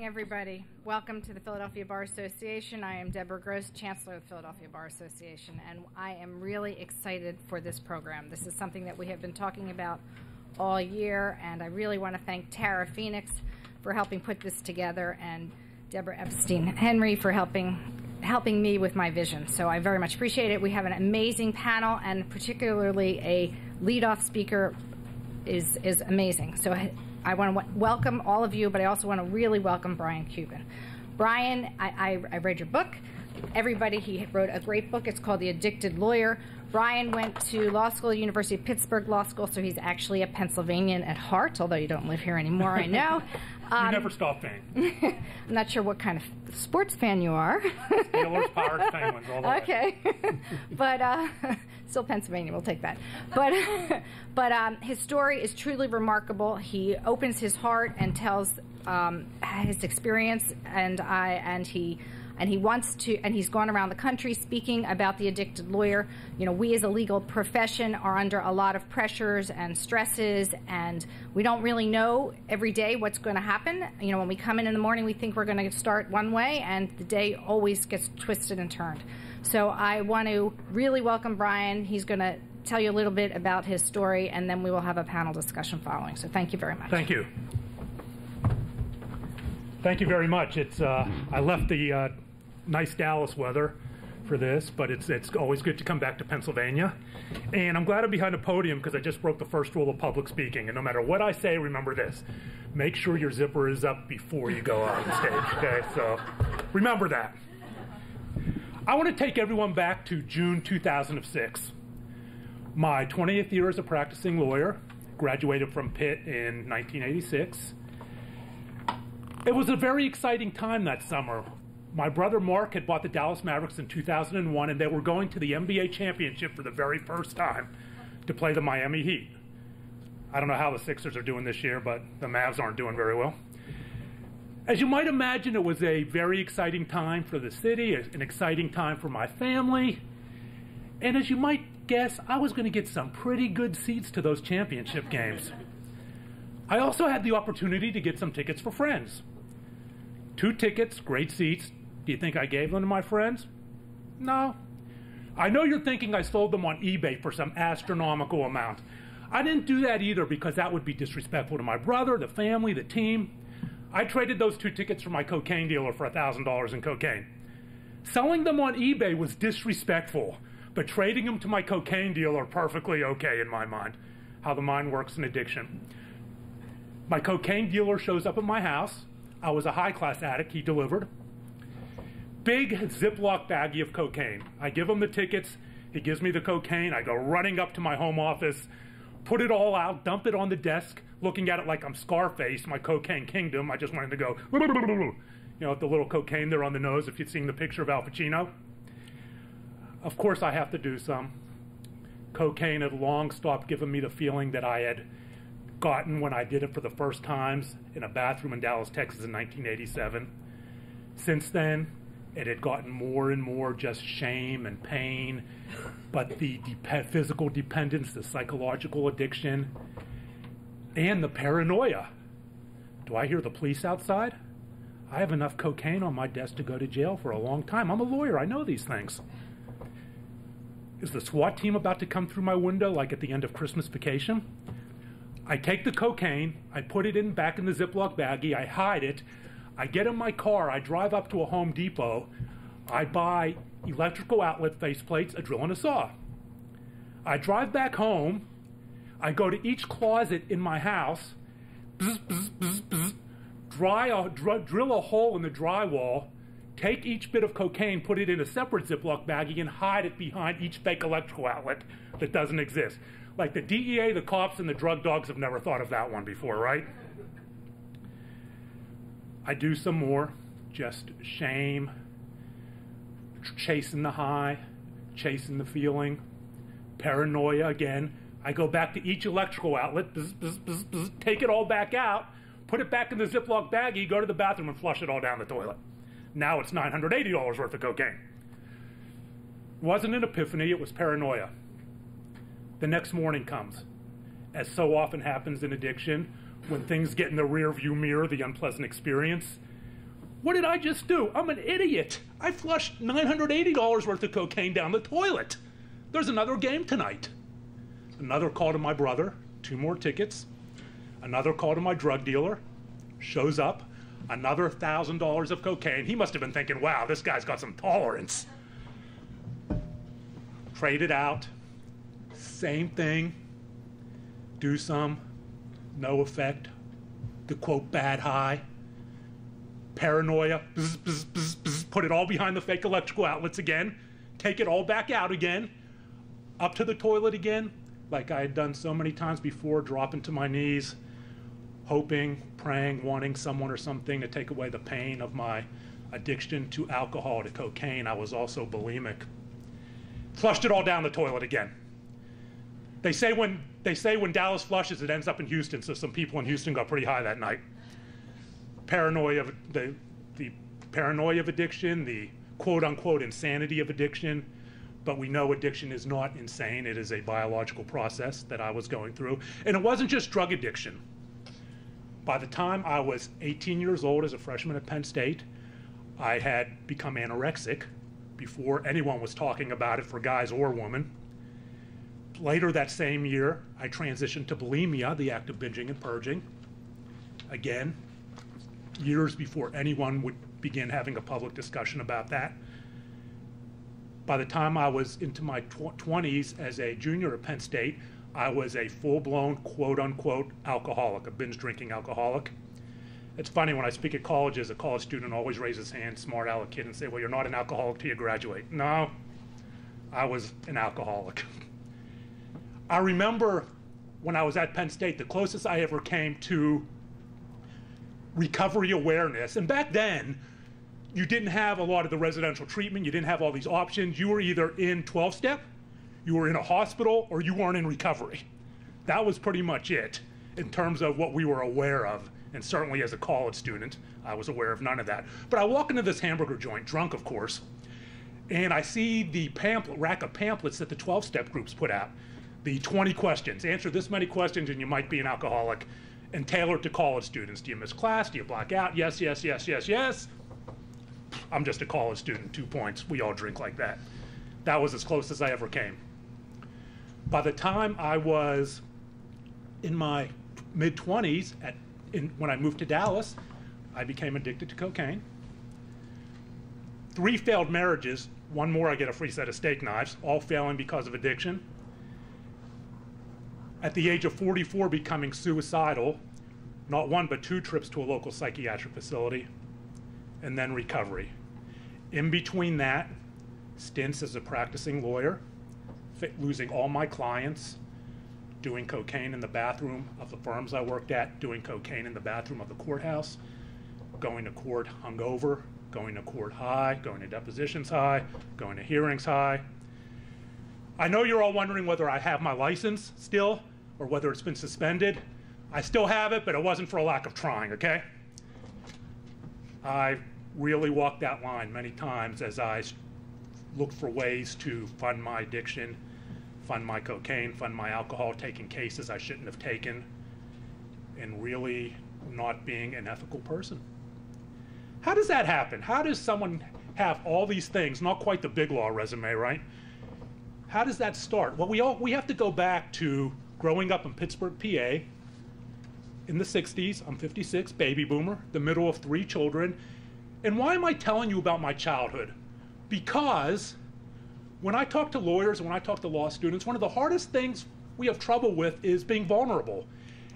Everybody, welcome to the Philadelphia Bar Association. I am Deborah Gross, Chancellor of the Philadelphia Bar Association, and I am really excited for this program. This is something that we have been talking about all year, and I really want to thank Tara Phoenix for helping put this together, and Deborah Epstein-Henry for helping me with my vision. So I very much appreciate it. We have an amazing panel, and particularly a leadoff speaker is amazing. So I want to welcome all of you, but I also want to really welcome Brian Cuban. Brian, I read your book. Everybody, he wrote a great book. It's called The Addicted Lawyer. Brian went to law school, University of Pittsburgh Law School, so he's actually a Pennsylvanian at heart, although you don't live here anymore, I know. You never stop being. I'm not sure what kind of sports fan you are. Steelers, Pirates, Penguins, all the way. Okay. But still Pennsylvania, we'll take that. But his story is truly remarkable. He opens his heart and tells his experience, and he wants to, and he's gone around the country speaking about the addicted lawyer. You know, we as a legal profession are under a lot of pressures and stresses, and we don't really know every day what's going to happen. You know, when we come in the morning, we think we're going to start one way, and the day always gets twisted and turned. So I want to really welcome Brian. He's going to tell you a little bit about his story, and then we will have a panel discussion following. So thank you very much. Thank you. Thank you very much. It's I left the nice Dallas weather for this, but it's always good to come back to Pennsylvania. And I'm glad I'm behind a podium because I just broke the first rule of public speaking. And no matter what I say, remember this: make sure your zipper is up before you go on the stage. Okay, so remember that. I want to take everyone back to June 2006. My 20th year as a practicing lawyer, graduated from Pitt in 1986. It was a very exciting time that summer. My brother Mark had bought the Dallas Mavericks in 2001, and they were going to the NBA championship for the very first time to play the Miami Heat. I don't know how the Sixers are doing this year, but the Mavs aren't doing very well. As you might imagine, it was a very exciting time for the city, an exciting time for my family. And as you might guess, I was going to get some pretty good seats to those championship games. I also had the opportunity to get some tickets for friends. 2 tickets, great seats. Do you think I gave them to my friends? No. I know you're thinking I sold them on eBay for some astronomical amount. I didn't do that either because that would be disrespectful to my brother, the family, the team. I traded those 2 tickets from my cocaine dealer for $1,000 in cocaine. Selling them on eBay was disrespectful, but trading them to my cocaine dealer perfectly okay in my mind. How the mind works in addiction. My cocaine dealer shows up at my house. I was a high-class addict. He delivered. Big Ziploc baggie of cocaine. I give him the tickets. He gives me the cocaine. I go running up to my home office, put it all out, dump it on the desk, looking at it like I'm Scarface, my cocaine kingdom. I just wanted to go, you know, with the little cocaine there on the nose, if you've seen the picture of Al Pacino. Of course, I have to do some. Cocaine had long stopped giving me the feeling that I had gotten when I did it for the first times in a bathroom in Dallas, Texas in 1987. Since then, it had gotten more and more just shame and pain, but the physical dependence, the psychological addiction, and the paranoia. Do I hear the police outside? I have enough cocaine on my desk to go to jail for a long time. I'm a lawyer. I know these things. Is the SWAT team about to come through my window like at the end of Christmas Vacation? I take the cocaine, I put it back in the Ziploc baggie, I hide it, I get in my car, I drive up to a Home Depot, I buy electrical outlet faceplates, a drill and a saw. I drive back home, I go to each closet in my house, bzz, bzz, bzz, bzz, drill a hole in the drywall, take each bit of cocaine, put it in a separate Ziploc baggie, and hide it behind each fake electrical outlet that doesn't exist. Like the DEA, the cops, and the drug dogs have never thought of that one before, right? I do some more, just shame, chasing the high, chasing the feeling, paranoia again. I go back to each electrical outlet, bzz, bzz, bzz, bzz, take it all back out, put it back in the Ziploc baggie, go to the bathroom and flush it all down the toilet. Now it's $980 worth of cocaine. It wasn't an epiphany, it was paranoia. The next morning comes. As so often happens in addiction, when things get in the rear view mirror, the unpleasant experience, What did I just do? I'm an idiot. I flushed $980 worth of cocaine down the toilet. There's another game tonight. Another call to my brother, 2 more tickets. Another call to my drug dealer, shows up. Another $1,000 of cocaine. He must have been thinking, wow, this guy's got some tolerance. Trade it out. Same thing. Do some. No effect. The quote, bad high. Paranoia. Bzz, bzz, bzz, bzz. Put it all behind the fake electrical outlets again. Take it all back out again. Up to the toilet again. Like I had done so many times before, dropping to my knees, hoping, praying, wanting someone or something to take away the pain of my addiction to alcohol, to cocaine. I was also bulimic. Flushed it all down the toilet again. They say when Dallas flushes, it ends up in Houston, so some people in Houston got pretty high that night. Paranoia of the paranoia of addiction, the quote-unquote insanity of addiction, but we know addiction is not insane. It is a biological process that I was going through. And it wasn't just drug addiction. By the time I was 18 years old as a freshman at Penn State, I had become anorexic before anyone was talking about it for guys or women. Later that same year, I transitioned to bulimia, the act of binging and purging. Again, years before anyone would begin having a public discussion about that. By the time I was into my 20s as a junior at Penn State, I was a full-blown quote-unquote alcoholic, a binge-drinking alcoholic. It's funny, when I speak at colleges, a college student always raises his hand, smart aleck kid, and say, well, you're not an alcoholic till you graduate. No, I was an alcoholic. I remember when I was at Penn State, the closest I ever came to recovery awareness, and back then, you didn't have a lot of the residential treatment, you didn't have all these options. You were either in 12-step, you were in a hospital, or you weren't in recovery. That was pretty much it in terms of what we were aware of. And certainly as a college student, I was aware of none of that. But I walk into this hamburger joint, drunk of course, and I see the rack of pamphlets that the 12-step groups put out. The 20 questions, answer this many questions and you might be an alcoholic, and tailored to college students. Do you miss class? Do you black out? Yes, yes, yes, yes, yes. I'm just a college student, 2 points. We all drink like that. That was as close as I ever came. By the time I was in my mid-20s, when I moved to Dallas, I became addicted to cocaine. 3 failed marriages, 1 more I get a free set of steak knives, all failing because of addiction. At the age of 44, becoming suicidal, not 1 but 2 trips to a local psychiatric facility, and then recovery. In between that, stints as a practicing lawyer, losing all my clients, doing cocaine in the bathroom of the firms I worked at, doing cocaine in the bathroom of the courthouse, going to court hungover, going to court high, going to depositions high, going to hearings high. I know you're all wondering whether I have my license still or whether it's been suspended. I still have it, but it wasn't for a lack of trying, okay? I really walked that line many times as I looked for ways to fund my addiction, fund my cocaine, fund my alcohol, taking cases I shouldn't have taken, and really not being an ethical person. How does that happen? How does someone have all these things, not quite the big law resume, right? How does that start? Well, we have to go back to growing up in Pittsburgh, PA, in the 60s. I'm 56, baby boomer, the middle of 3 children. And why am I telling you about my childhood? Because when I talk to lawyers and when I talk to law students, one of the hardest things we have trouble with is being vulnerable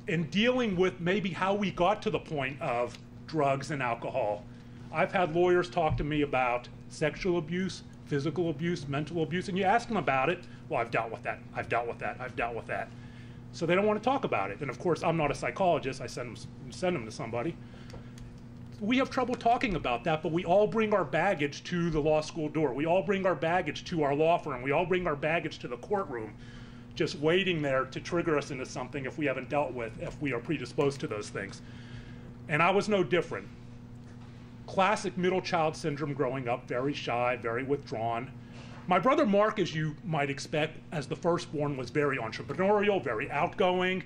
and dealing with maybe how we got to the point of drugs and alcohol. I've had lawyers talk to me about sexual abuse, physical abuse, mental abuse, and you ask them about it, well, I've dealt with that, I've dealt with that, I've dealt with that. So they don't want to talk about it. And of course, I'm not a psychologist, I send them to somebody. We have trouble talking about that, but we all bring our baggage to the law school door. We all bring our baggage to our law firm. We all bring our baggage to the courtroom, just waiting there to trigger us into something if we haven't dealt with, if we are predisposed to those things. And I was no different. Classic middle child syndrome growing up, very shy, very withdrawn. My brother Mark, as you might expect, as the firstborn, was very entrepreneurial, very outgoing.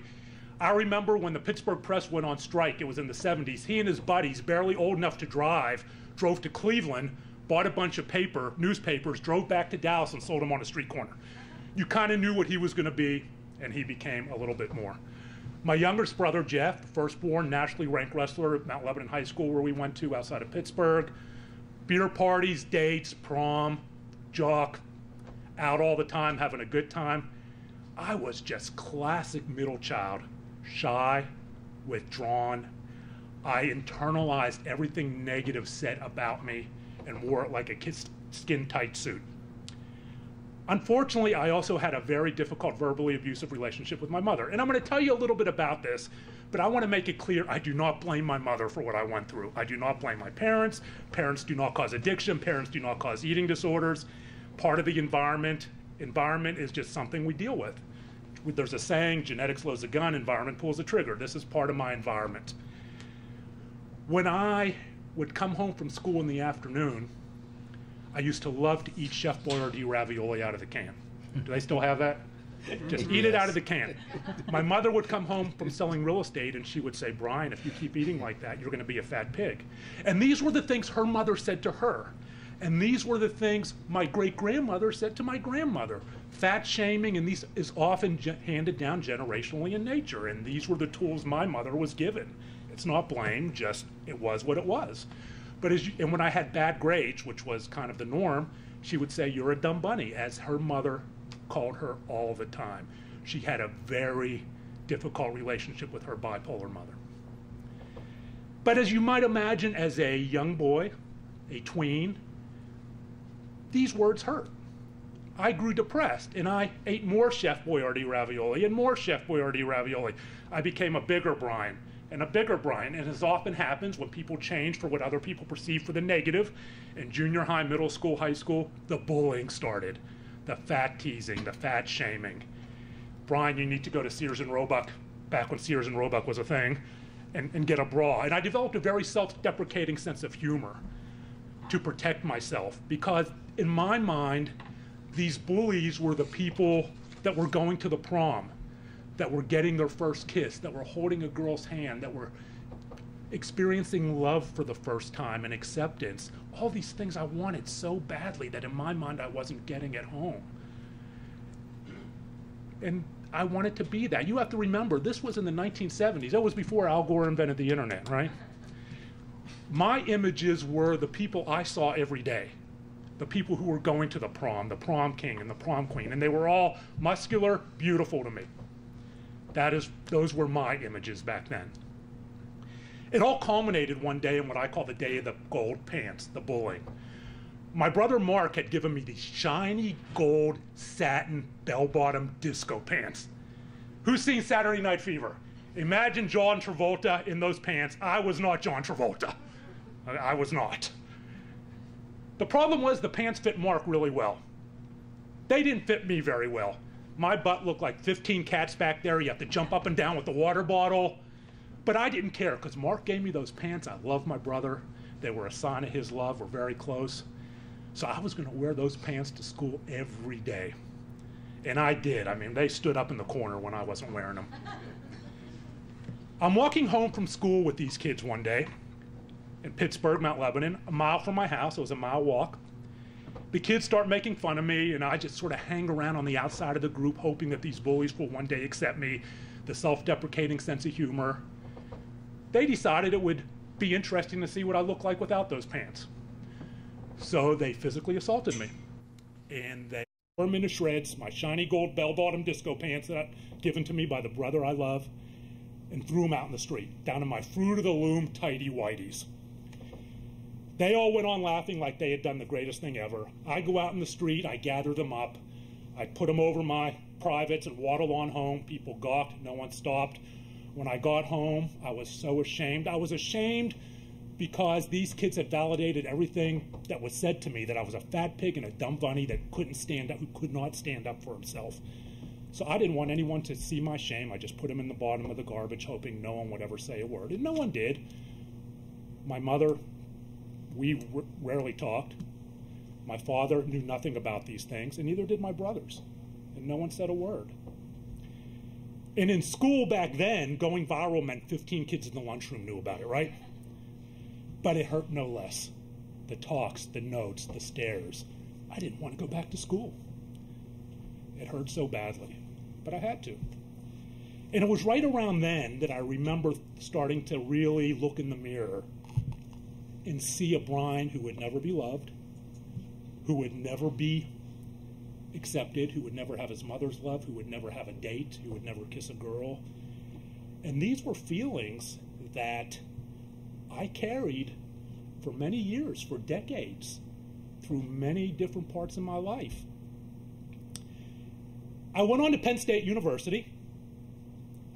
I remember when the Pittsburgh Press went on strike, it was in the 70s, he and his buddies, barely old enough to drive, drove to Cleveland, bought a bunch of newspapers, drove back to Dallas and sold them on a street corner. You kind of knew what he was going to be, and he became a little bit more. My youngest brother, Jeff, firstborn nationally ranked wrestler at Mount Lebanon High School, where we went to outside of Pittsburgh. Beer parties, dates, prom, jock, out all the time, having a good time. I was just classic middle child, shy, withdrawn. I internalized everything negative said about me and wore it like a skin-tight suit. Unfortunately, I also had a very difficult verbally abusive relationship with my mother. And I'm going to tell you a little bit about this, but I want to make it clear I do not blame my mother for what I went through. I do not blame my parents. Parents do not cause addiction. Parents do not cause eating disorders. Part of the environment. Environment is just something we deal with. There's a saying, genetics loads a gun, environment pulls the trigger. This is part of my environment. When I would come home from school in the afternoon, I used to love to eat Chef Boyardee ravioli out of the can. Do they still have that? Just eat it out of the can. My mother would come home from selling real estate and she would say, Brian, if you keep eating like that, you're going to be a fat pig. And these were the things her mother said to her. And these were the things my great-grandmother said to my grandmother. Fat shaming, and these is often handed down generationally in nature. And these were the tools my mother was given. It's not blame, just it was what it was. But and when I had bad grades, which was kind of the norm, she would say, you're a dumb bunny, as her mother called her all the time. She had a very difficult relationship with her bipolar mother. But as you might imagine, as a young boy, a tween, these words hurt. I grew depressed, and I ate more Chef Boyardee ravioli and more Chef Boyardee ravioli. I became a bigger Brian. And a bigger Brian, and as often happens when people change for what other people perceive for the negative, in junior high, middle school, high school, the bullying started. The fat teasing, the fat shaming. Brian, you need to go to Sears and Roebuck, back when Sears and Roebuck was a thing, and get a bra. And I developed a very self-deprecating sense of humor to protect myself, because in my mind, these bullies were the people that were going to the prom, that were getting their first kiss, that were holding a girl's hand, that were experiencing love for the first time and acceptance. All these things I wanted so badly that in my mind I wasn't getting at home. And I wanted to be that. You have to remember, this was in the 1970s. That was before Al Gore invented the internet, right? My images were the people I saw every day. The people who were going to the prom king and the prom queen, and they were all muscular, beautiful to me. Those were my images back then. It all culminated one day in what I call the day of the gold pants, the bullying. My brother Mark had given me these shiny gold satin bell-bottom disco pants. Who's seen Saturday Night Fever? Imagine John Travolta in those pants. I was not John Travolta. I was not. The problem was the pants fit Mark really well. They didn't fit me very well. My butt looked like 15 cats back there. You have to jump up and down with the water bottle. But I didn't care because Mark gave me those pants. I love my brother. They were a sign of his love. We're very close. So I was going to wear those pants to school every day. And I did. I mean, they stood up in the corner when I wasn't wearing them. I'm walking home from school with these kids one day in Pittsburgh, Mount Lebanon, a mile from my house. It was a mile walk. The kids start making fun of me, and I just sort of hang around on the outside of the group, hoping that these bullies will one day accept me, the self-deprecating sense of humor. They decided it would be interesting to see what I look like without those pants. So they physically assaulted me. And they tore them into shreds, my shiny gold bell-bottom disco pants that given to me by the brother I love, and threw them out in the street, down in my Fruit of the Loom tighty-whities. They all went on laughing like they had done the greatest thing ever. I go out in the street, I gather them up, I put them over my privates and waddle on home. People gawked, no one stopped. When I got home, I was so ashamed. I was ashamed because these kids had validated everything that was said to me, that I was a fat pig and a dumb bunny that couldn't stand up, who could not stand up for himself. So I didn't want anyone to see my shame. I just put them in the bottom of the garbage, hoping no one would ever say a word. And no one did. My mother, we rarely talked. My father knew nothing about these things, and neither did my brothers. And no one said a word. And in school back then, going viral meant 15 kids in the lunchroom knew about it, right? But it hurt no less. The talks, the notes, the stares. I didn't want to go back to school. It hurt so badly, but I had to. And it was right around then that I remember starting to really look in the mirror and see a Brian who would never be loved, who would never be accepted, who would never have his mother's love, who would never have a date, who would never kiss a girl. And these were feelings that I carried for many years, for decades, through many different parts of my life. I went on to Penn State University.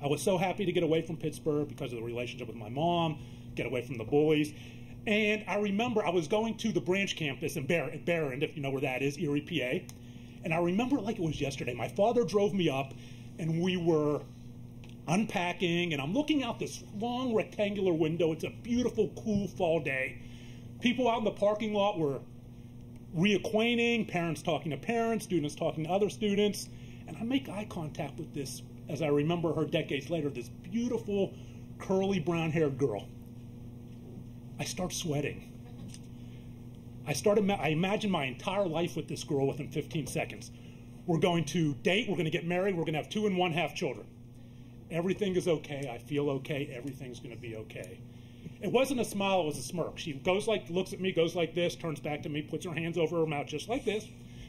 I was so happy to get away from Pittsburgh because of the relationship with my mom, get away from the bullies. And I remember I was going to the branch campus in Barron, if you know where that is, Erie, PA. And I remember it like it was yesterday. My father drove me up, and we were unpacking, and I'm looking out this long rectangular window. It's a beautiful, cool fall day. People out in the parking lot were reacquainting, parents talking to parents, students talking to other students. And I make eye contact with this, as I remember her decades later, this beautiful, curly, brown-haired girl. I start sweating. I imagine my entire life with this girl within 15 seconds. We're going to date, we're going to get married, we're going to have 2 1/2 children. Everything is okay, I feel okay, everything's going to be okay. It wasn't a smile, it was a smirk. She goes like, looks at me, goes like this, turns back to me, puts her hands over her mouth just like this,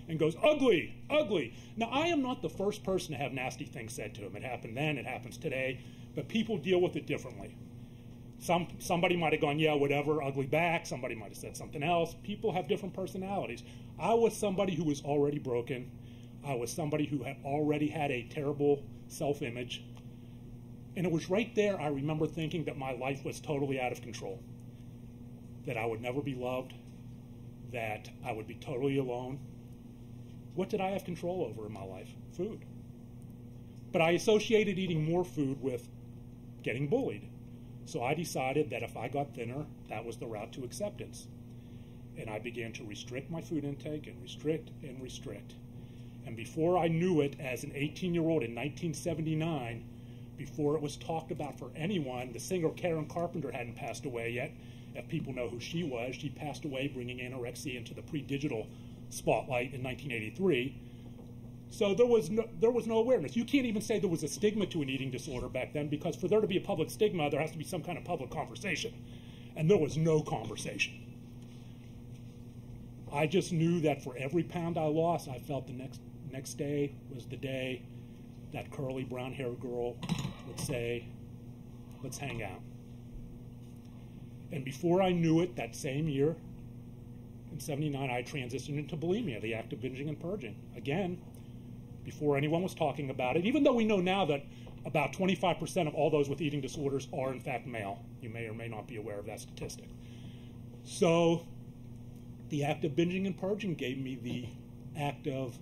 and goes, ugly, ugly. Now, I am not the first person to have nasty things said to him. It happened then, it happens today, but people deal with it differently. Somebody might have gone, yeah, whatever, ugly back. Somebody might have said something else. People have different personalities. I was somebody who was already broken. I was somebody who had already had a terrible self-image. And it was right there I remember thinking that my life was totally out of control, that I would never be loved, that I would be totally alone. What did I have control over in my life? Food. But I associated eating more food with getting bullied. So I decided that if I got thinner, that was the route to acceptance. And I began to restrict my food intake and restrict and restrict. And before I knew it, as an 18-year-old in 1979, before it was talked about for anyone, the singer Karen Carpenter hadn't passed away yet. If people know who she was, she passed away bringing anorexia into the pre-digital spotlight in 1983. So there was no awareness. You can't even say there was a stigma to an eating disorder back then, because for there to be a public stigma, there has to be some kind of public conversation. And there was no conversation. I just knew that for every pound I lost, I felt the next day was the day that curly brown-haired girl would say, let's hang out. And before I knew it, that same year, in 79, I transitioned into bulimia, the act of binging and purging. Again, before anyone was talking about it, even though we know now that about 25% of all those with eating disorders are in fact male. You may or may not be aware of that statistic. So the act of binging and purging gave me the act of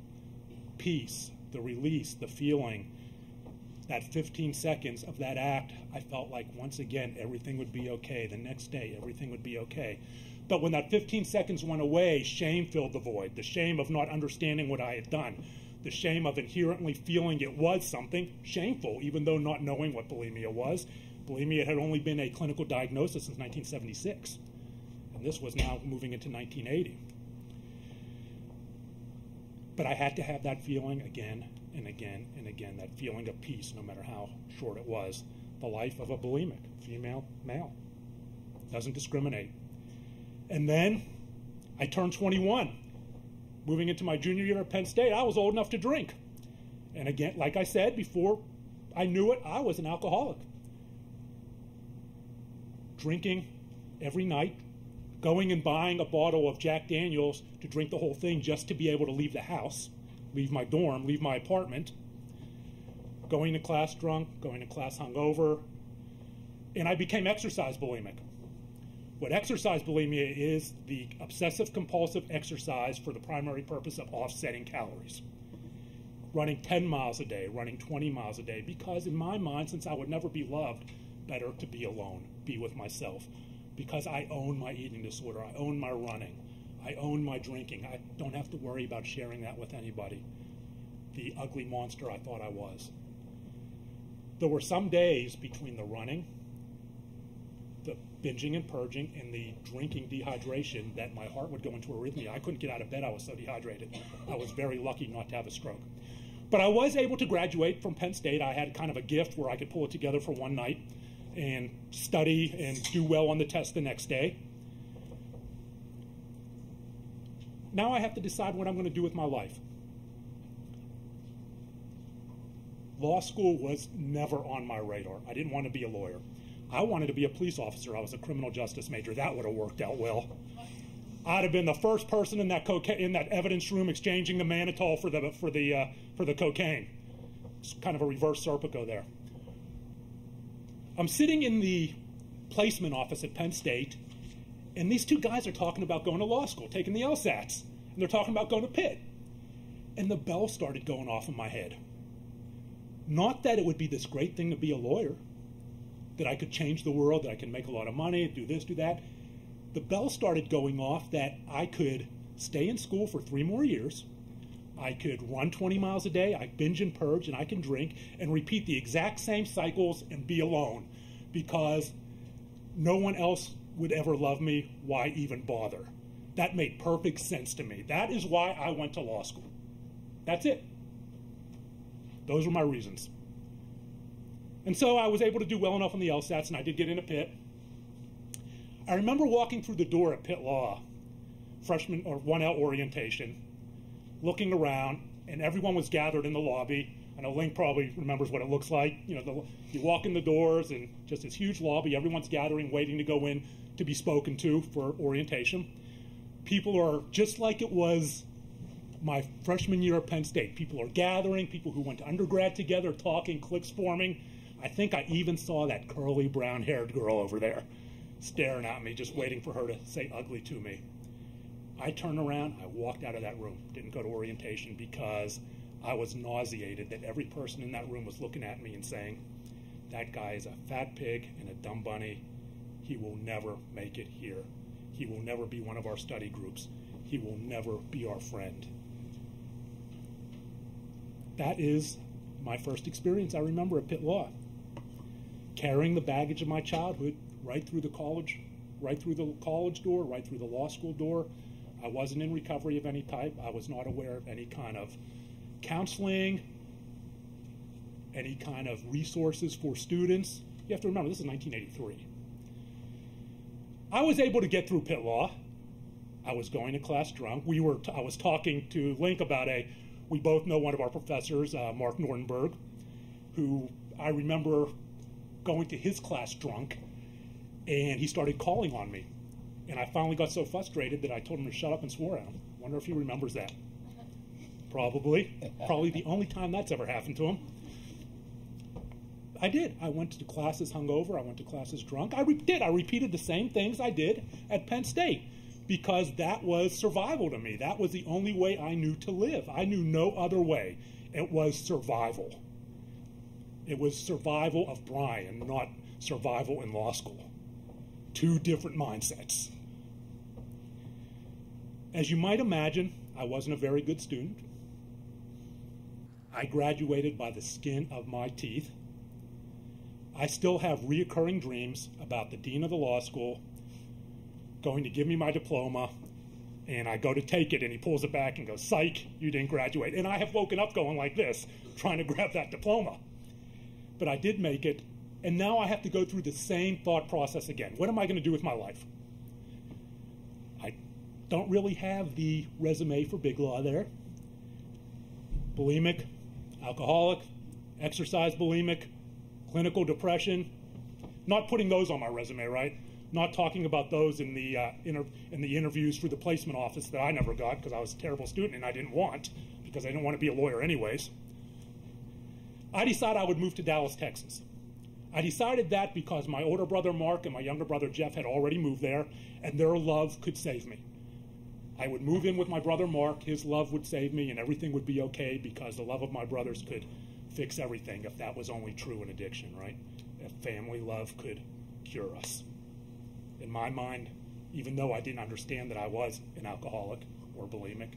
peace, the release, the feeling. That 15 seconds of that act, I felt like once again everything would be okay. The next day, everything would be okay. But when that 15 seconds went away, shame filled the void. The shame of not understanding what I had done. The shame of inherently feeling it was something shameful, even though not knowing what bulimia was. Bulimia had only been a clinical diagnosis since 1976. And this was now moving into 1980. But I had to have that feeling again and again and again, that feeling of peace, no matter how short it was. The life of a bulimic, female, male. Doesn't discriminate. And then I turned 21. Moving into my junior year at Penn State, I was old enough to drink. And again, like I said, before I knew it, I was an alcoholic. Drinking every night, going and buying a bottle of Jack Daniels to drink the whole thing just to be able to leave the house, leave my dorm, leave my apartment, going to class drunk, going to class hungover, and I became exercise bulimic. What exercise bulimia is, the obsessive-compulsive exercise for the primary purpose of offsetting calories. Running 10 miles a day, running 20 miles a day, because in my mind, since I would never be loved, better to be alone, be with myself. Because I own my eating disorder, I own my running, I own my drinking. I don't have to worry about sharing that with anybody. The ugly monster I thought I was. there were some days between the running, the binging and purging, and the drinking dehydration that my heart would go into arrhythmia. I couldn't get out of bed. I was so dehydrated. I was very lucky not to have a stroke. But I was able to graduate from Penn State. I had kind of a gift where I could pull it together for one night and study and do well on the test the next day. Now I have to decide what I'm going to do with my life. Law school was never on my radar. I didn't want to be a lawyer. I wanted to be a police officer. I was a criminal justice major. That would have worked out well. I'd have been the first person in that evidence room exchanging the mannitol for the cocaine. It's kind of a reverse Serpico there. I'm sitting in the placement office at Penn State, and these two guys are talking about going to law school, taking the LSATs, and they're talking about going to Pitt. And the bell started going off in my head. Not that it would be this great thing to be a lawyer, that I could change the world, that I can make a lot of money, do this, do that. The bell started going off that I could stay in school for 3 more years. I could run 20 miles a day, I binge and purge, and I can drink and repeat the exact same cycles and be alone because no one else would ever love me. Why even bother? That made perfect sense to me. That is why I went to law school. That's it. Those were my reasons. And so I was able to do well enough on the LSATs, and I did get into Pitt. I remember walking through the door at Pitt Law, freshman or 1L orientation, looking around, and everyone was gathered in the lobby. I know Link probably remembers what it looks like. You know, you walk in the doors, and just this huge lobby, everyone's gathering, waiting to go in to be spoken to for orientation. People are just like it was my freshman year at Penn State. People are gathering, people who went to undergrad together, talking, cliques forming. I think I even saw that curly brown-haired girl over there staring at me, just waiting for her to say ugly to me. I turned around, I walked out of that room, didn't go to orientation because I was nauseated that every person in that room was looking at me and saying, that guy is a fat pig and a dumb bunny. He will never make it here. He will never be one of our study groups. He will never be our friend. That is my first experience I remember at Pitt Law. Carrying the baggage of my childhood right through the college door, right through the law school door. I wasn't in recovery of any type. I was not aware of any kind of counseling, any kind of resources for students. You have to remember, this is 1983. I was able to get through Pitt Law. I was going to class drunk. I was talking to Link about we both know one of our professors, Mark Nordenberg, who I remember going to his class drunk, and he started calling on me. And I finally got so frustrated that I told him to shut up and swore at him. Wonder if he remembers that. Probably. Probably the only time that's ever happened to him. I did. I went to classes hungover. I went to classes drunk. I repeated the same things I did at Penn State because that was survival to me. That was the only way I knew to live. I knew no other way. It was survival. It was survival of Brian, not survival in law school. Two different mindsets. As you might imagine, I wasn't a very good student. I graduated by the skin of my teeth. I still have reoccurring dreams about the dean of the law school going to give me my diploma, and I go to take it, and he pulls it back and goes, "Psych, you didn't graduate." And I have woken up going like this, trying to grab that diploma. But I did make it, and now I have to go through the same thought process again. What am I going to do with my life? I don't really have the resume for big law there. Bulimic, alcoholic, exercise bulimic, clinical depression. Not putting those on my resume, right? Not talking about those in the interviews through the placement office that I never got because I was a terrible student and I didn't want, because I didn't want to be a lawyer anyways. I decided I would move to Dallas, Texas. I decided that because my older brother Mark and my younger brother Jeff had already moved there, and their love could save me. I would move in with my brother Mark, his love would save me, and everything would be okay because the love of my brothers could fix everything if that was only true in addiction, right? If family love could cure us. In my mind, even though I didn't understand that I was an alcoholic or bulimic,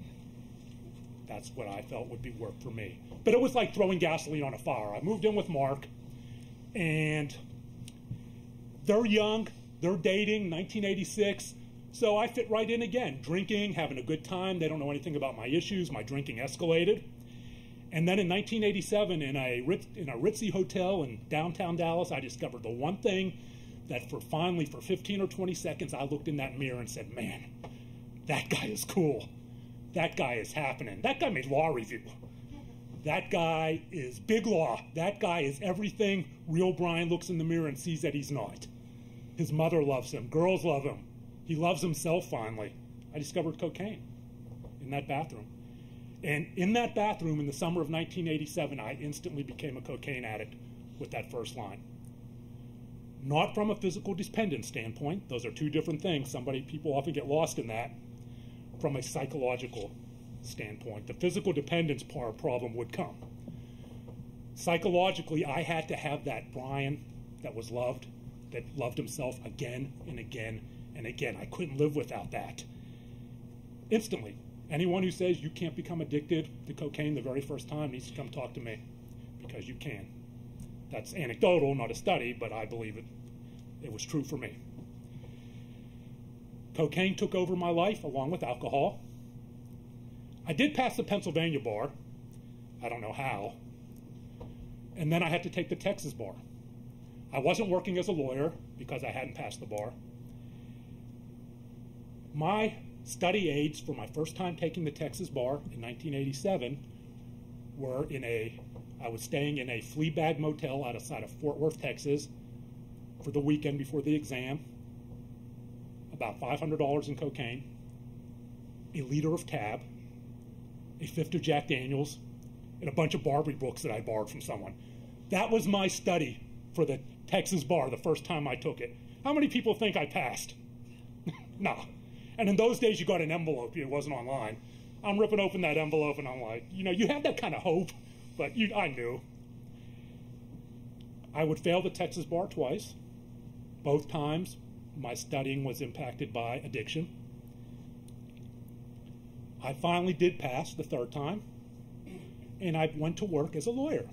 that's what I felt would be work for me. But it was like throwing gasoline on a fire. I moved in with Mark, And they're young, they're dating, 1986. So I fit right in again, drinking, having a good time. They don't know anything about my issues. My drinking escalated. And then in 1987, in a ritzy hotel in downtown Dallas, I discovered the one thing that finally, for 15 or 20 seconds, I looked in that mirror and said, man, that guy is cool. That guy is happening. That guy made law review. That guy is big law. That guy is everything real Brian looks in the mirror and sees that he's not. His mother loves him. Girls love him. He loves himself finally. I discovered cocaine in that bathroom. And in that bathroom in the summer of 1987, I instantly became a cocaine addict with that first line. Not from a physical dependence standpoint. Those are two different things. People often get lost in that. From a psychological standpoint. The physical dependence problem would come. Psychologically, I had to have that Brian that was loved, that loved himself again and again and again. I couldn't live without that. Instantly. Anyone who says you can't become addicted to cocaine the very first time needs to come talk to me, because you can. That's anecdotal, not a study, but I believe it was true for me. Cocaine took over my life along with alcohol. I did pass the Pennsylvania bar. I don't know how. And then I had to take the Texas bar. I wasn't working as a lawyer because I hadn't passed the bar. My study aids for my first time taking the Texas bar in 1987 were I was staying in a flea bag motel outside of Fort Worth, Texas for the weekend before the exam, about $500 in cocaine, a liter of Tab, a fifth of Jack Daniels, and a bunch of Barbie books that I borrowed from someone. That was my study for the Texas bar the first time I took it. How many people think I passed? Nah. And in those days, you got an envelope. It wasn't online. I'm ripping open that envelope, and I'm like, you had that kind of hope, but I knew. I would fail the Texas bar twice. Both times, my studying was impacted by addiction. I finally did pass the third time, and I went to work as a lawyer.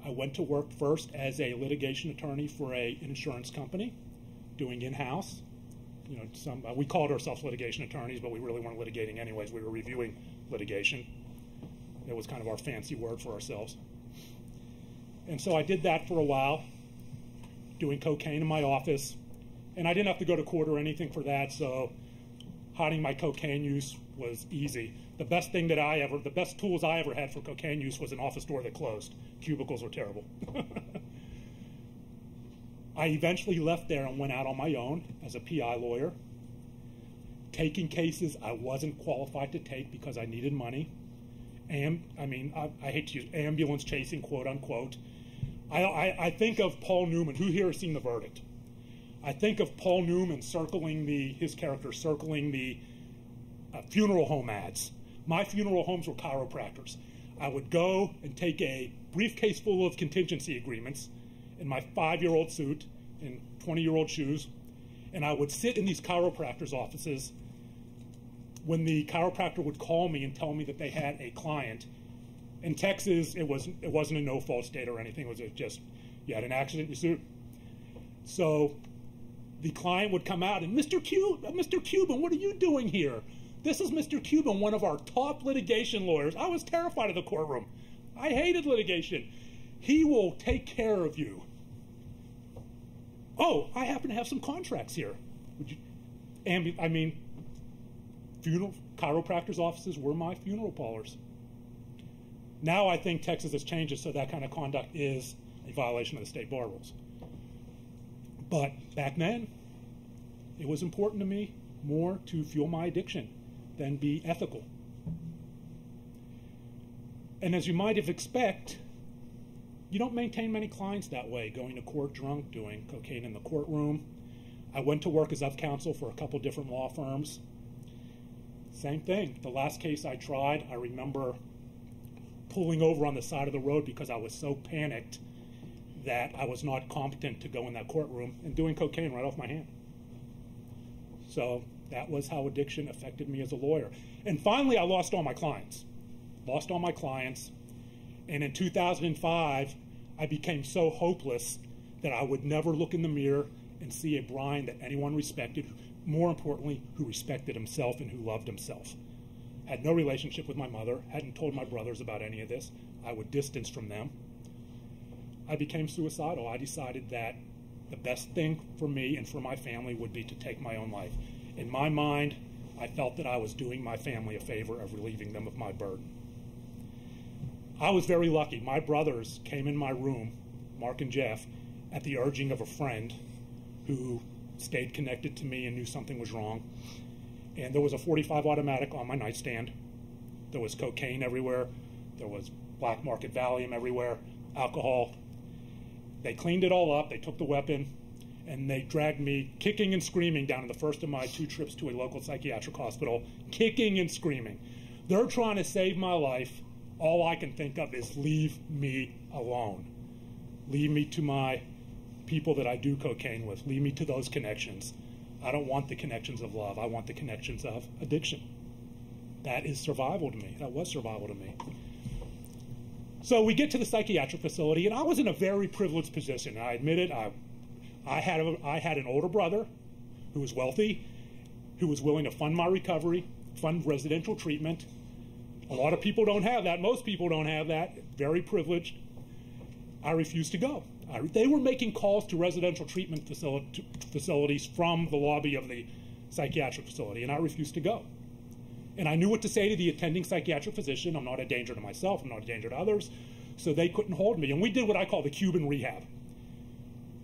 I went to work first as a litigation attorney for an insurance company, doing in-house. We called ourselves litigation attorneys, but we really weren't litigating anyways. We were reviewing litigation. It was kind of our fancy word for ourselves. And so I did that for a while, doing cocaine in my office. And I didn't have to go to court or anything for that, so hiding my cocaine use was easy. The best tools I ever had for cocaine use was an office door that closed. Cubicles were terrible. I eventually left there and went out on my own as a PI lawyer, taking cases I wasn't qualified to take because I needed money. I hate to use ambulance chasing, quote unquote. I think of Paul Newman. Who here has seen The Verdict? I think of Paul Newman his character circling the funeral home ads. My funeral homes were chiropractors. I would go and take a briefcase full of contingency agreements in my 5-year-old suit and 20-year-old shoes, and I would sit in these chiropractors' offices when the chiropractor would call me and tell me that they had a client. In Texas, it wasn't a no-fault state or anything. It was just, you had an accident in your suit. So the client would come out and, Mr. Cuban, what are you doing here? This is Mr. Cuban, one of our top litigation lawyers. I was terrified of the courtroom. I hated litigation. He will take care of you. Oh, I happen to have some contracts here. Funeral chiropractors' offices were my funeral parlors. Now I think Texas has changed it so that kind of conduct is a violation of the state bar rules. But back then, it was important to me more to fuel my addiction than be ethical. And as you might have expected, you don't maintain many clients that way, going to court drunk, doing cocaine in the courtroom. I went to work as of counsel for a couple different law firms. Same thing. The last case I tried, I remember pulling over on the side of the road because I was so panicked that I was not competent to go in that courtroom, and doing cocaine right off my hand. So that was how addiction affected me as a lawyer. And finally, I lost all my clients. And in 2005, I became so hopeless that I would never look in the mirror and see a Brian that anyone respected, more importantly, who respected himself and who loved himself. Had no relationship with my mother, hadn't told my brothers about any of this. I would distance from them. I became suicidal. I decided that the best thing for me and for my family would be to take my own life. In my mind, I felt that I was doing my family a favor of relieving them of my burden. I was very lucky. My brothers came in my room, Mark and Jeff, at the urging of a friend who stayed connected to me and knew something was wrong. And there was a .45 automatic on my nightstand. There was cocaine everywhere. There was black market Valium everywhere, alcohol. They cleaned it all up. They took the weapon, and they dragged me kicking and screaming down on the first of my 2 trips to a local psychiatric hospital, kicking and screaming. They're trying to save my life. All I can think of is leave me alone. Leave me to my people that I do cocaine with. Leave me to those connections. I don't want the connections of love. I want the connections of addiction. That is survival to me. That was survival to me. So we get to the psychiatric facility, and I was in a very privileged position. I admit it. I had an older brother who was wealthy, who was willing to fund my recovery, fund residential treatment. A lot of people don't have that. Most people don't have that. Very privileged. I refused to go. They were making calls to residential treatment facilities from the lobby of the psychiatric facility, and I refused to go. And I knew what to say to the attending psychiatric physician. I'm not a danger to myself. I'm not a danger to others. So they couldn't hold me. And we did what I call the Cuban rehab.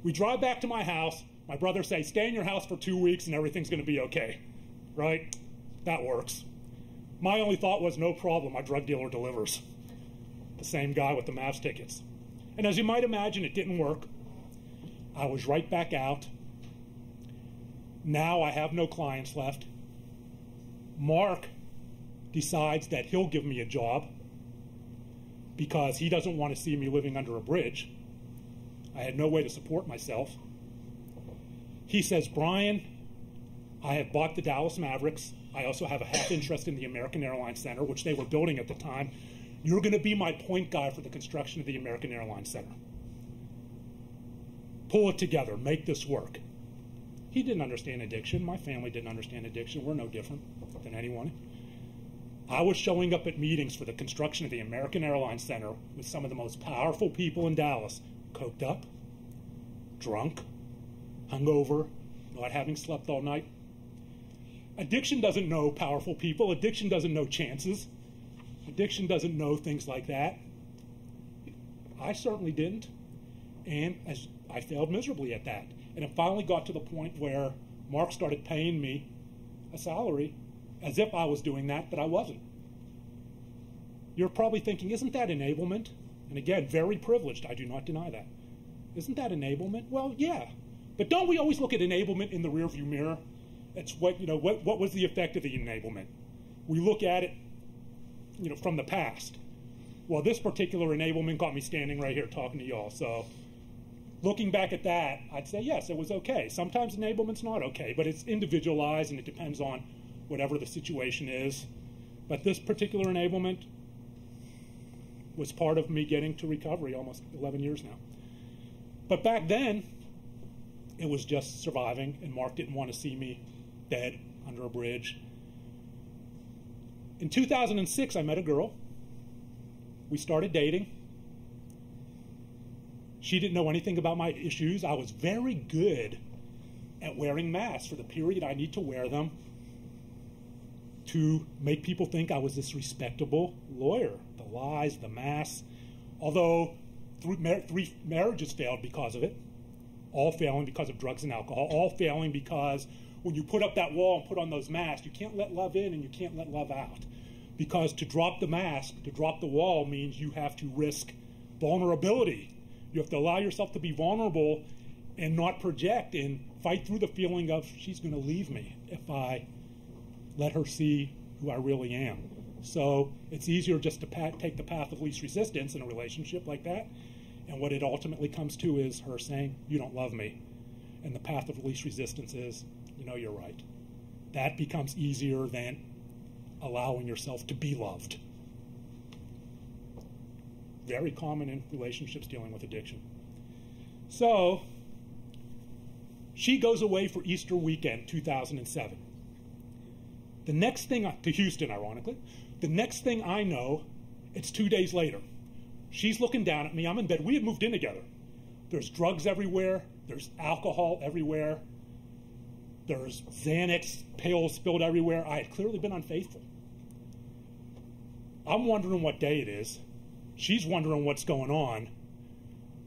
We drive back to my house. My brother says, stay in your house for 2 weeks and everything's going to be okay. Right? That works. My only thought was, no problem. My drug dealer delivers. The same guy with the Mavs tickets. And as you might imagine, it didn't work. I was right back out. Now I have no clients left. Mark decides that he'll give me a job because he doesn't want to see me living under a bridge. I had no way to support myself. He says, Brian, I have bought the Dallas Mavericks. I also have a half interest in the American Airlines Center, which they were building at the time. You're going to be my point guy for the construction of the American Airlines Center. Pull it together. Make this work. He didn't understand addiction. My family didn't understand addiction. We're no different than anyone. I was showing up at meetings for the construction of the American Airlines Center with some of the most powerful people in Dallas, coked up, drunk, hungover, not having slept all night. Addiction doesn't know powerful people. Addiction doesn't know chances. Addiction doesn't know things like that. I certainly didn't. And I failed miserably at that. And it finally got to the point where Mark started paying me a salary as if I was doing that, but I wasn't. You're probably thinking, isn't that enablement? And again, very privileged. I do not deny that. Isn't that enablement? Well, yeah. But don't we always look at enablement in the rearview mirror? It's what was the effect of the enablement? We look at it, from the past. Well, this particular enablement got me standing right here talking to y'all. So looking back at that, I'd say, yes, it was okay. Sometimes enablement's not okay, but it's individualized and it depends on whatever the situation is. But this particular enablement was part of me getting to recovery almost 11 years now. But back then, it was just surviving, and Mark didn't want to see me dead under a bridge. In 2006, I met a girl. We started dating. She didn't know anything about my issues. I was very good at wearing masks for the period I need to wear them to make people think I was this respectable lawyer. The lies, the masks. Although 3 marriages failed because of it, all failing because of drugs and alcohol, all failing because when you put up that wall and put on those masks, you can't let love in and you can't let love out. Because to drop the mask, to drop the wall, means you have to risk vulnerability. You have to allow yourself to be vulnerable and not project and fight through the feeling of she's going to leave me if I let her see who I really am. So it's easier just to take the path of least resistance in a relationship like that. And what it ultimately comes to is her saying, you don't love me. And the path of least resistance is, you're right. That becomes easier than allowing yourself to be loved. very common in relationships dealing with addiction. So she goes away for Easter weekend 2007. The next thing, to Houston, ironically, the next thing I know, it's 2 days later. She's looking down at me. I'm in bed. We had moved in together. There's drugs everywhere. There's alcohol everywhere. There's Xanax pills spilled everywhere. I had clearly been unfaithful. I'm wondering what day it is. She's wondering what's going on.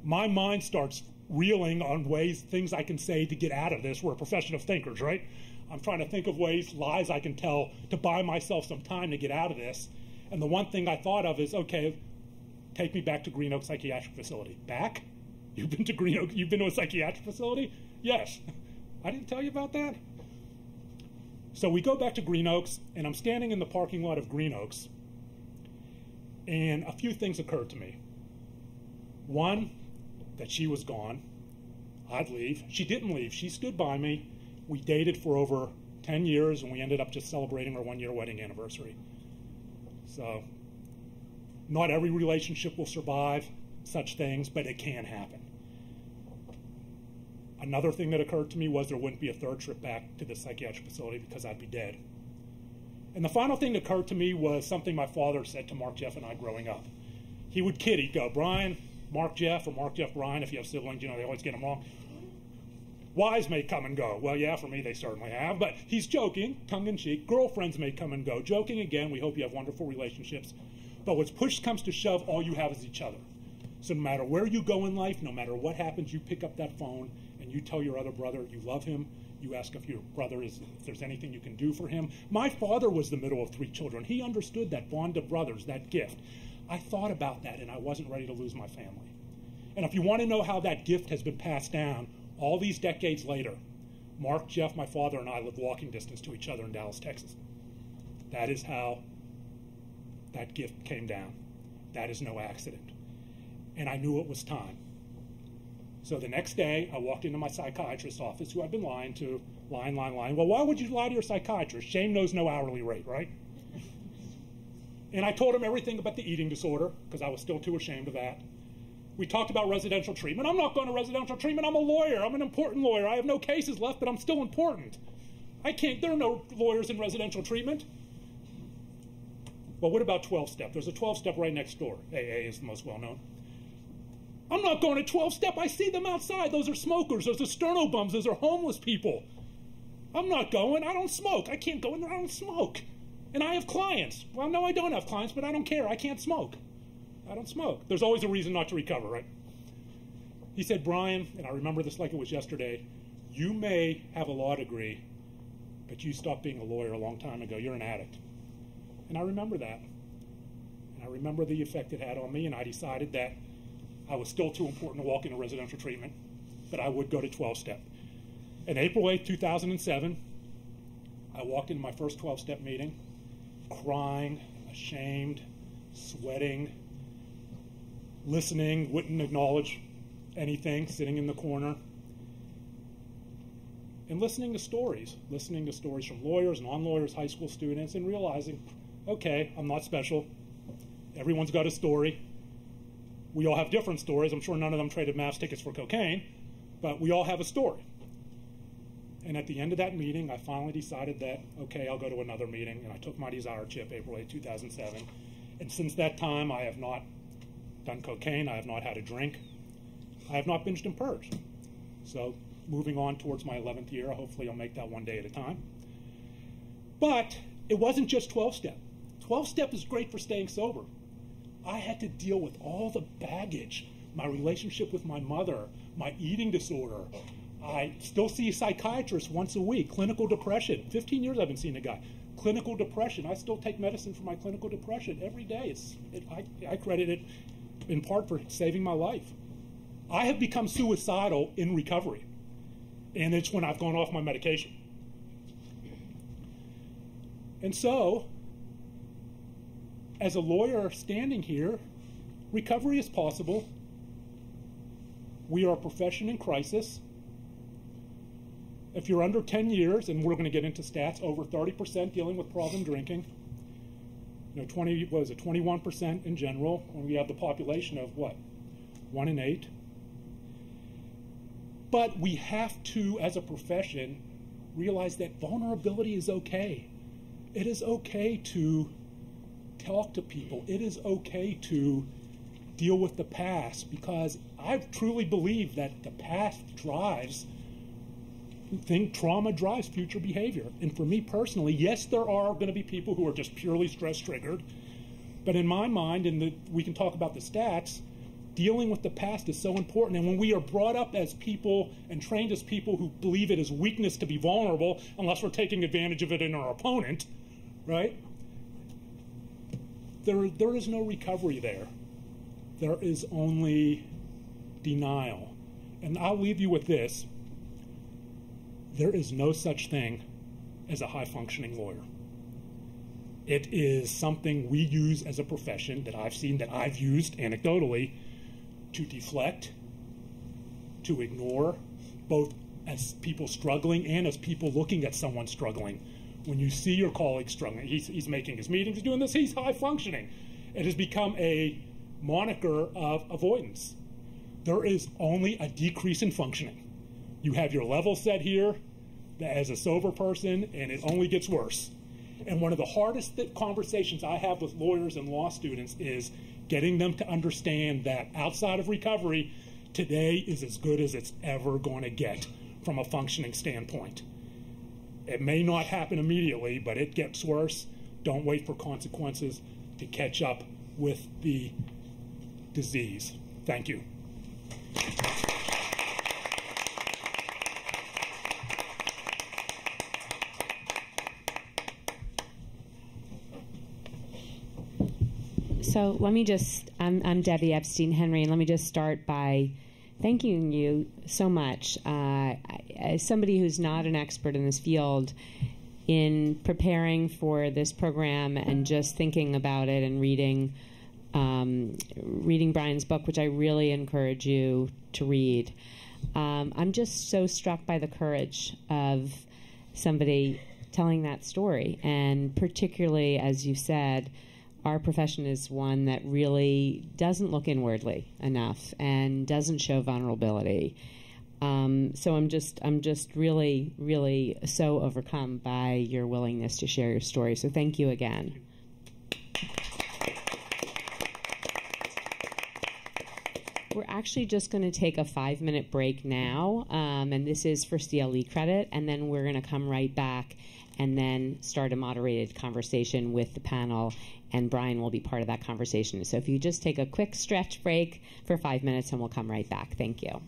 My mind starts reeling on things I can say to get out of this. We're a profession of thinkers, right? I'm trying to think of lies I can tell to buy myself some time to get out of this. And the one thing I thought of is, okay, take me back to Green Oak Psychiatric Facility. Back? You've been to Green Oak? You've been to a psychiatric facility? Yes. I didn't tell you about that? So we go back to Green Oaks, and I'm standing in the parking lot of Green Oaks, and a few things occurred to me. One, that she was gone. I'd leave. She didn't leave. She stood by me. We dated for over 10 years, and we ended up just celebrating our one-year wedding anniversary. So not every relationship will survive such things, but it can happen. Another thing that occurred to me was there wouldn't be a third trip back to the psychiatric facility because I'd be dead. And the final thing that occurred to me was something my father said to Mark, Jeff, and I growing up. He would kid. He'd go, Brian, Mark, Jeff, or Mark, Jeff, Brian. If you have siblings, you know, they always get them wrong. Wives may come and go. Well, yeah, for me, they certainly have. But he's joking, tongue-in-cheek. Girlfriends may come and go. Joking again, we hope you have wonderful relationships. But when push comes to shove, all you have is each other. So no matter where you go in life, no matter what happens, you pick up that phone and you tell your other brother you love him. You ask if your brother if there's anything you can do for him. My father was the middle of 3 children. He understood that bond of brothers, that gift. I thought about that, and I wasn't ready to lose my family. And if you want to know how that gift has been passed down, all these decades later, Mark, Jeff, my father, and I live walking distance to each other in Dallas, Texas. That is how that gift came down. That is no accident. And I knew it was time. So the next day, I walked into my psychiatrist's office, who I've been lying to, lying. Well, why would you lie to your psychiatrist? Shame knows no hourly rate, right? And I told him everything about the eating disorder, because I was still too ashamed of that. We talked about residential treatment. I'm not going to residential treatment. I'm a lawyer. I'm an important lawyer. I have no cases left, but I'm still important. There are no lawyers in residential treatment. Well, what about 12-step? There's a 12-step right next door. AA is the most well-known. I'm not going to 12-step. I see them outside. Those are smokers. Those are sterno bums. Those are homeless people. I'm not going. I don't smoke. I can't go in there. I don't smoke. And I have clients. Well, no, I don't have clients, but I don't care. I can't smoke. I don't smoke. There's always a reason not to recover, right? He said, Brian, and I remember this like it was yesterday, you may have a law degree, but you stopped being a lawyer a long time ago. You're an addict. And I remember that. And I remember the effect it had on me, and I decided that I was still too important to walk into residential treatment, but I would go to 12-step. On April 8th, 2007, I walked into my first 12-step meeting, crying, ashamed, sweating, listening, wouldn't acknowledge anything, sitting in the corner, and listening to stories from lawyers, non-lawyers, high school students, and realizing, okay, I'm not special. Everyone's got a story. We all have different stories. I'm sure none of them traded MAPS tickets for cocaine, but we all have a story. And at the end of that meeting, I finally decided that, okay, I'll go to another meeting, and I took my desire chip April 8, 2007. And since that time, I have not done cocaine. I have not had a drink. I have not binged and purged. So moving on towards my 11th year, hopefully I'll make that one day at a time. But it wasn't just 12-step. 12-step is great for staying sober. I had to deal with all the baggage, my relationship with my mother, my eating disorder. I still see a psychiatrist once a week, clinical depression. 15 years I've been seeing a guy. Clinical depression. I still take medicine for my clinical depression every day. I credit it in part for saving my life. I have become suicidal in recovery, and it's when I've gone off my medication. And so, as a lawyer standing here, recovery is possible. We are a profession in crisis. If you're under 10 years, and we're going to get into stats, over 30% dealing with problem drinking. what is it, 21% in general, when we have the population of what? 1 in 8. But we have to, as a profession, realize that vulnerability is okay. It is okay to talk to people. It is okay to deal with the past, because I truly believe that the past drives, trauma drives future behavior. And for me personally, yes, there are going to be people who are just purely stress triggered, but in my mind, and we can talk about the stats, dealing with the past is so important. And when we are brought up as people and trained as people who believe it is weakness to be vulnerable, unless we're taking advantage of it in our opponent, right? There is no recovery there. There is only denial. And I'll leave you with this. There is no such thing as a high-functioning lawyer. It is something we use as a profession that I've seen, that I've used anecdotally, to deflect, to ignore, both as people struggling and as people looking at someone struggling. When you see your colleague struggling, he's making his meetings, he's doing this, he's high-functioning. It has become a moniker of avoidance. There is only a decrease in functioning. You have your level set here as a sober person, and it only gets worse. And one of the hardest conversations I have with lawyers and law students is getting them to understand that outside of recovery, today is as good as it's ever going to get from a functioning standpoint. It may not happen immediately, but it gets worse. Don't wait for consequences to catch up with the disease. Thank you. So let me just, I'm Debbie Epstein-Henry, and let me just start by thanking you so much. As somebody who's not an expert in this field, in preparing for this program and just thinking about it and reading Brian's book, which I really encourage you to read, I'm just so struck by the courage of somebody telling that story. And particularly, as you said, our profession is one that really doesn't look inwardly enough and doesn't show vulnerability. So I'm just really, really so overcome by your willingness to share your story. So thank you again. We're actually just going to take a 5-minute break now, and this is for CLE credit, and then we're going to come right back and then start a moderated conversation with the panel, and Brian will be part of that conversation. So if you just take a quick stretch break for 5 minutes, and we'll come right back. Thank you.